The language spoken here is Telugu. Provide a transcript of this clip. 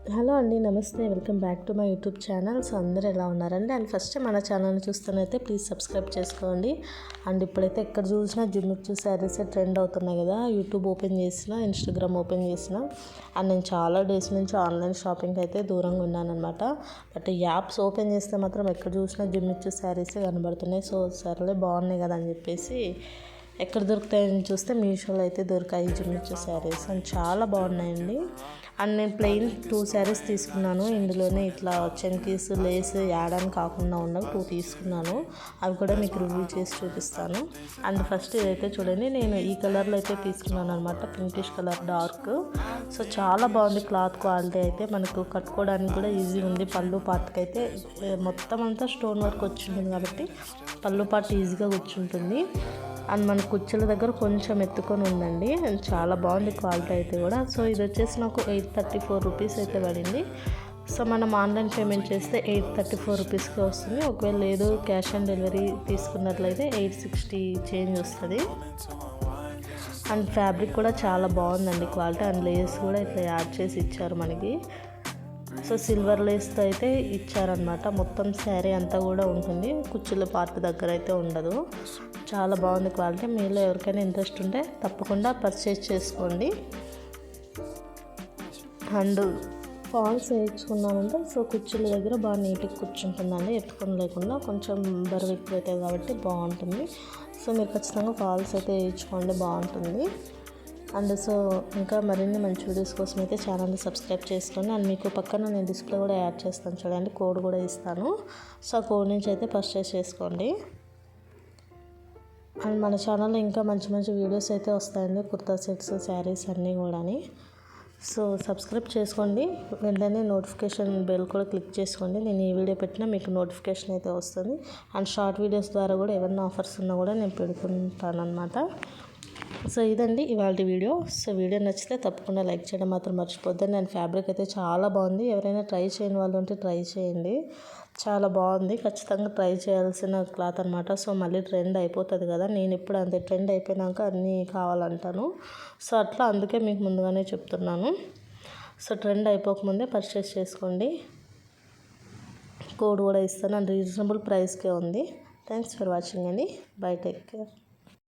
హలో అండి, నమస్తే. Welcome back to my YouTube channel. So అందరూ ఎలా ఉన్నారండి? అండ్ ఫస్ట్ మన ఛానల్ని చూస్తానైతే ప్లీజ్ సబ్స్క్రైబ్ చేసుకోండి. అండ్ ఇప్పుడైతే ఎక్కడ చూసినా జిమ్మిచ్చు శారీస్ ట్రెండ్ అవుతున్నాయి కదా. యూట్యూబ్ ఓపెన్ చేసిన, ఇన్స్టాగ్రామ్ ఓపెన్ చేసిన, అండ్ నేను చాలా డేస్ నుంచి ఆన్లైన్ షాపింగ్ అయితే దూరంగా ఉన్నానమాట. బట్ ఈ యాప్స్ ఓపెన్ చేస్తే మాత్రం ఎక్కడ చూసినా జిమ్మిచ్చు శారీసే కనబడుతున్నాయి. సో సరేలే, బాగున్నాయి కదా అని చెప్పేసి ఎక్కడ దొరుకుతాయని చూస్తే మీషోలో అయితే దొరికాయి జిమ్మిచ్చు శారీస్. అండ్ చాలా బాగున్నాయండి. అండ్ నేను ప్లెయిన్ 2 శారీస్ తీసుకున్నాను. ఇందులోనే ఇట్లా చంకీస్ లేస్ యాడ్ అని కాకుండా ఉన్నవి 2 తీసుకున్నాను. అవి కూడా మీకు రివ్యూ చేసి చూపిస్తాను. అండ్ ఫస్ట్ ఇదైతే చూడండి, నేను ఈ కలర్లో అయితే తీసుకున్నాను అనమాట. Pinkish colour dark. సో చాలా బాగుంది క్లాత్ క్వాలిటీ అయితే. మనకు కట్టుకోవడానికి కూడా ఈజీ ఉంది. పళ్ళు పార్ట్కి అయితే మొత్తం అంతా స్టోన్ వర్క్ వచ్చి ఉంటుంది కాబట్టి పళ్ళు పార్ట్ ఈజీగా కూర్చుంటుంది. అండ్ మన కుర్చీల దగ్గర కొంచెం ఎత్తుకొని ఉందండి. అండ్ చాలా బాగుంది క్వాలిటీ అయితే కూడా. సో ఇది వచ్చేసి నాకు 834 రూపీస్ అయితే పడింది. సో మనం ఆన్లైన్ పేమెంట్ చేస్తే 834 రూపీస్కి వస్తుంది. ఒకవేళ లేదు క్యాష్ ఆన్ డెలివరీ తీసుకున్నట్లయితే 860 చేంజ్ వస్తుంది. అండ్ ఫ్యాబ్రిక్ కూడా చాలా బాగుందండి క్వాలిటీ. అండ్ లేస్ కూడా ఇట్లా యాడ్ చేసి ఇచ్చారు మనకి. సో సిల్వర్ లేస్తో అయితే ఇచ్చారనమాట. మొత్తం శారీ అంతా కూడా ఉంటుంది, కుచ్చుల పార్ట్ దగ్గర అయితే ఉండదు. చాలా బాగుంది క్వాలిటీ. మీలో ఎవరికైనా ఇంట్రెస్ట్ ఉంటే తప్పకుండా పర్చేజ్ చేసుకోండి. అండ్ ఫాల్స్ వేయించుకున్నామంటే సో కుర్చీల దగ్గర బాగా నీట్గా కూర్చుంటుందండి. ఎత్తుకొని లేకుండా కొంచెం బరువు ఎక్కువ అవుతాయి కాబట్టి బాగుంటుంది. సో మీరు ఖచ్చితంగా ఫాల్స్ అయితే వేయించుకోండి, బాగుంటుంది. అండ్ సో ఇంకా మరిన్ని మంచి వీడియోస్ కోసం అయితే ఛానల్ని సబ్స్క్రైబ్ చేసుకోండి. అండ్ మీకు పక్కన నేను డిస్ప్లే కూడా యాడ్ చేస్తాను చూడండి, కోడ్ కూడా ఇస్తాను. సో ఆ కోడ్ నుంచి అయితే పర్చేస్ చేసుకోండి. అండ్ మన ఛానల్లో ఇంకా మంచి మంచి వీడియోస్ అయితే వస్తాయండి, కుర్తా సెట్స్ శారీస్ అన్నీ కూడా. సో సబ్స్క్రైబ్ చేసుకోండి, వెంటనే నోటిఫికేషన్ బెల్ కూడా క్లిక్ చేసుకోండి. నేను ఏ వీడియో పెట్టినా మీకు నోటిఫికేషన్ అయితే వస్తుంది. అండ్ షార్ట్ వీడియోస్ ద్వారా కూడా ఏమైనా ఆఫర్స్ ఉన్నా కూడా నేను పెడుతుంటాను అనమాట. సో ఇదండి ఇవాళ వీడియో. సో వీడియో నచ్చితే తప్పకుండా లైక్ చేయడం మాత్రం మర్చిపోద్దండి. అండ్ ఫ్యాబ్రిక్ అయితే చాలా బాగుంది. ఎవరైనా ట్రై చేయని వాళ్ళు ఉంటే ట్రై చేయండి, చాలా బాగుంది. ఖచ్చితంగా ట్రై చేయాల్సిన క్లాత్ అనమాట. సో మళ్ళీ ట్రెండ్ అయిపోతుంది కదా, నేను ఇప్పుడు అంతే ట్రెండ్ అయిపోయినాక అన్నీ కావాలంటాను. సో అట్లా అందుకే మీకు ముందుగానే చెప్తున్నాను. సో ట్రెండ్ అయిపోకముందే పర్చేస్ చేసుకోండి. కోడ్ కూడా ఇస్తాను. అండ్ రీజనబుల్ ప్రైస్కే ఉంది. థ్యాంక్స్ ఫర్ వాచింగ్ అండి. By, take care.